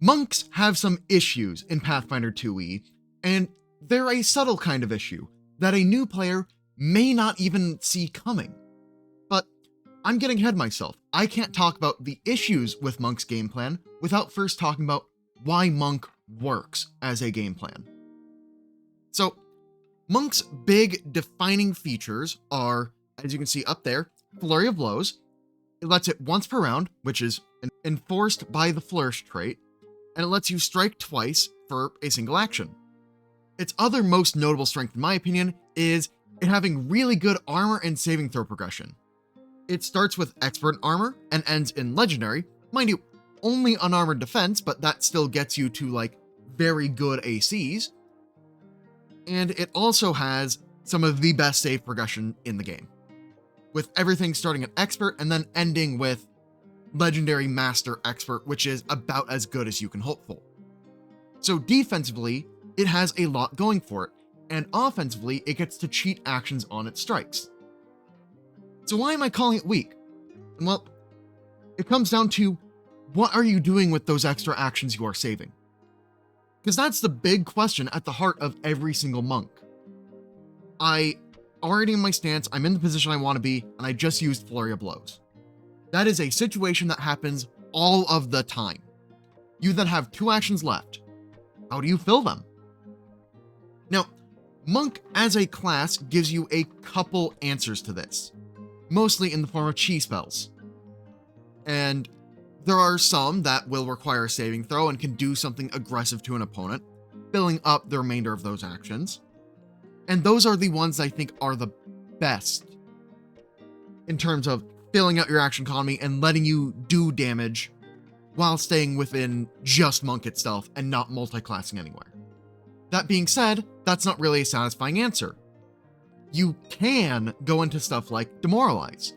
Monks have some issues in Pathfinder 2e, and they're a subtle kind of issue that a new player may not even see coming. But I'm getting ahead of myself. I can't talk about the issues with Monk's game plan without first talking about why Monk works as a game plan. So, Monk's big defining features are, as you can see up there, Flurry of Blows. It lets it once per round, which is enforced by the Flourish trait, and it lets you strike twice for a single action. Its other most notable strength, in my opinion, is it having really good armor and saving throw progression. It starts with Expert Armor and ends in Legendary. Mind you, only unarmored defense, but that still gets you to like very good ACs. And it also has some of the best save progression in the game, with everything starting at Expert and then ending with Legendary Master Expert, which is about as good as you can hope for. So defensively, it has a lot going for it, and offensively, it gets to cheat actions on its strikes. So why am I calling it weak? Well, it comes down to what are you doing with those extra actions you are saving? Because that's the big question at the heart of every single monk. I already in my stance, I'm in the position I want to be, and I just used Flurry of Blows. That is a situation that happens all of the time. You then have 2 actions left. How do you fill them? Now, Monk as a class gives you a couple answers to this, mostly in the form of chi spells. And there are some that will require a saving throw and can do something aggressive to an opponent, filling up the remainder of those actions. And those are the ones I think are the best in terms of filling out your action economy and letting you do damage while staying within just Monk itself and not multi-classing anywhere. That being said, that's not really a satisfying answer. You can go into stuff like Demoralize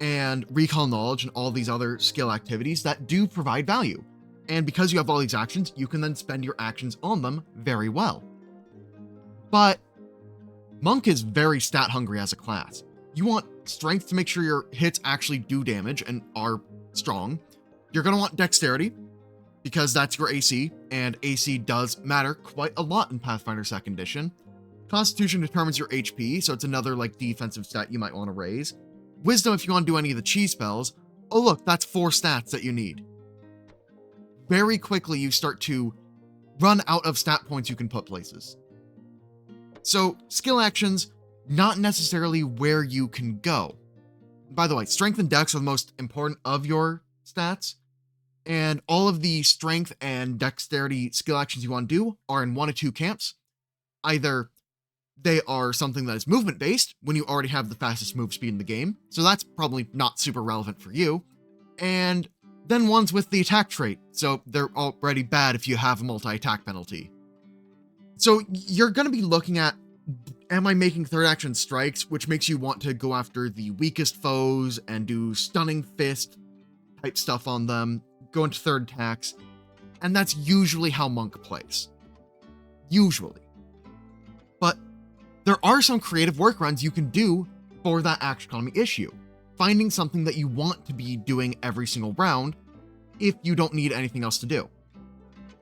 and Recall Knowledge and all these other skill activities that do provide value. And because you have all these actions, you can then spend your actions on them very well. But Monk is very stat hungry as a class. You want strength to make sure your hits actually do damage and are strong. You're going to want dexterity because that's your AC, and AC does matter quite a lot in Pathfinder 2nd Edition. Constitution determines your HP, so it's another like defensive stat you might want to raise. Wisdom if you want to do any of the chi spells. Oh look, that's 4 stats that you need. Very quickly you start to run out of stat points you can put places. So skill actions, not necessarily where you can go. By the way, strength and dex are the most important of your stats, and all of the strength and dexterity skill actions you want to do are in 1 of 2 camps. Either they are something that is movement based when you already have the fastest move speed in the game, so that's probably not super relevant for you, and then ones with the attack trait, so they're already bad if you have a multi-attack penalty. So you're going to be looking at, am I making third action strikes, which makes you want to go after the weakest foes and do stunning fist type stuff on them, go into third attacks, and that's usually how Monk plays. Usually. But there are some creative workarounds you can do for that action economy issue, finding something that you want to be doing every single round if you don't need anything else to do.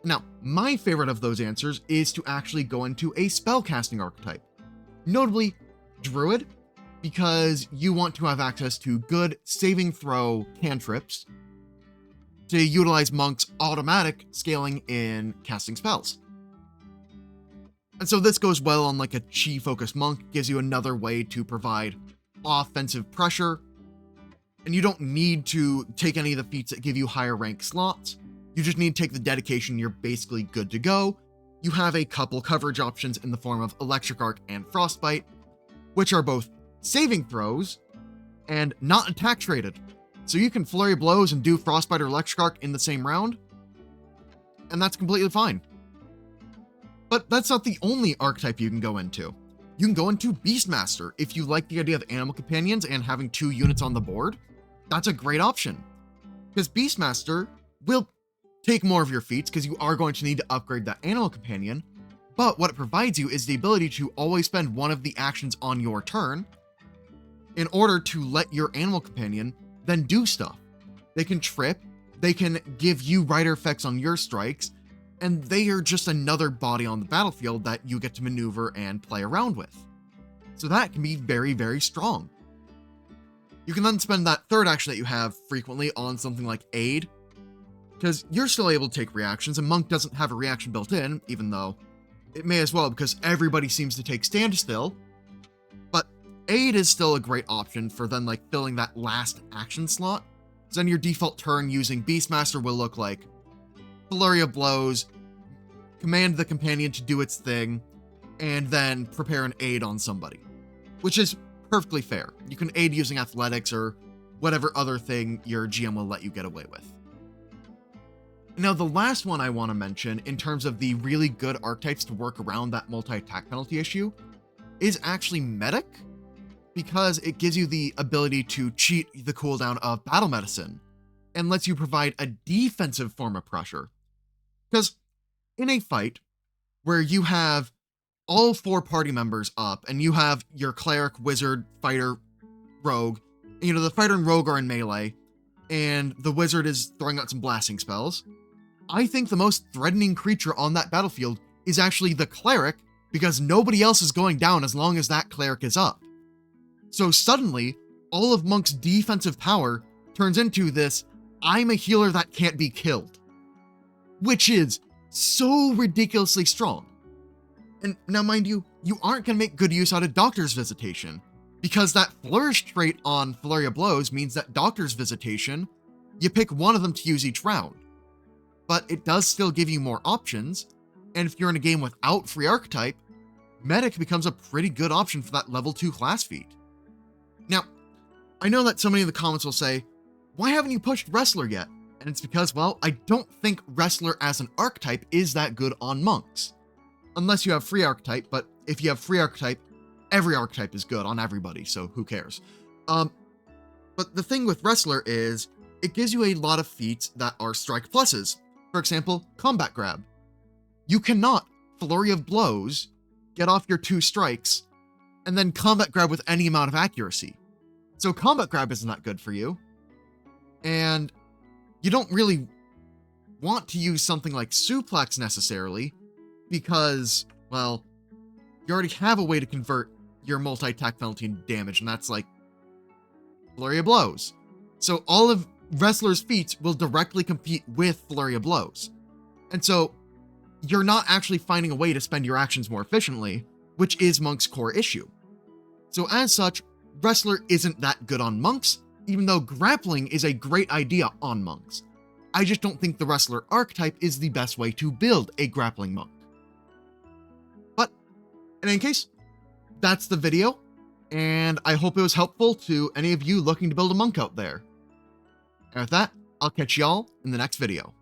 Now, my favorite of those answers is to actually go into a spellcasting archetype, notably Druid, because you want to have access to good saving throw cantrips to utilize Monk's automatic scaling in casting spells. And so this goes well on like a chi focused monk, gives you another way to provide offensive pressure, and you don't need to take any of the feats that give you higher rank slots. You just need to take the dedication, you're basically good to go. You have a couple coverage options in the form of Electric Arc and Frostbite, which are both saving throws and not attack rated. So you can flurry blows and do Frostbite or Electric Arc in the same round, and that's completely fine. But that's not the only archetype you can go into. You can go into Beastmaster if you like the idea of animal companions and having 2 units on the board. That's a great option, because Beastmaster will take more of your feats because you are going to need to upgrade that animal companion, but what it provides you is the ability to always spend one of the actions on your turn in order to let your animal companion then do stuff. They can trip, they can give you rider effects on your strikes, and they are just another body on the battlefield that you get to maneuver and play around with. So that can be very, very strong. You can then spend that third action that you have frequently on something like Aid, because you're still able to take reactions, and Monk doesn't have a reaction built in, even though it may as well, because everybody seems to take Standstill. But Aid is still a great option for then like filling that last action slot. So then your default turn using Beastmaster will look like Flurry of Blows, command the companion to do its thing, and then prepare an aid on somebody, which is perfectly fair. You can aid using athletics or whatever other thing your GM will let you get away with. Now, the last one I want to mention in terms of the really good archetypes to work around that multi-attack penalty issue is actually Medic, because it gives you the ability to cheat the cooldown of Battle Medicine and lets you provide a defensive form of pressure. Because in a fight where you have all 4 party members up and you have your cleric, wizard, fighter, rogue, you know, the fighter and rogue are in melee and the wizard is throwing out some blasting spells, I think the most threatening creature on that battlefield is actually the cleric, because nobody else is going down as long as that cleric is up. So suddenly, all of Monk's defensive power turns into this, I'm a healer that can't be killed, which is so ridiculously strong. And now mind you, you aren't going to make good use out of Doctor's Visitation, because that Flourish trait on Flurry of Blows means that Doctor's Visitation, you pick one of them to use each round. But it does still give you more options, and if you're in a game without free archetype, Medic becomes a pretty good option for that level 2 class feat. Now, I know that so many of the comments will say, why haven't you pushed Wrestler yet? And it's because, well, I don't think Wrestler as an archetype is that good on monks. Unless you have free archetype, but if you have free archetype, every archetype is good on everybody, so who cares? But the thing with Wrestler is, it gives you a lot of feats that are strike pluses. For example, Combat Grab. You cannot Flurry of Blows, get off your 2 strikes, and then Combat Grab with any amount of accuracy. So Combat Grab isn't that good for you. And you don't really want to use something like Suplex necessarily, because, well, you already have a way to convert your multi-attack penalty into damage, and that's like Flurry of Blows. So all of Wrestler's feats will directly compete with Flurry of Blows. And so you're not actually finding a way to spend your actions more efficiently, which is Monk's core issue. So as such, Wrestler isn't that good on monks, even though grappling is a great idea on monks. I just don't think the Wrestler archetype is the best way to build a grappling monk. But in any case, that's the video, and I hope it was helpful to any of you looking to build a monk out there. And with that, I'll catch y'all in the next video.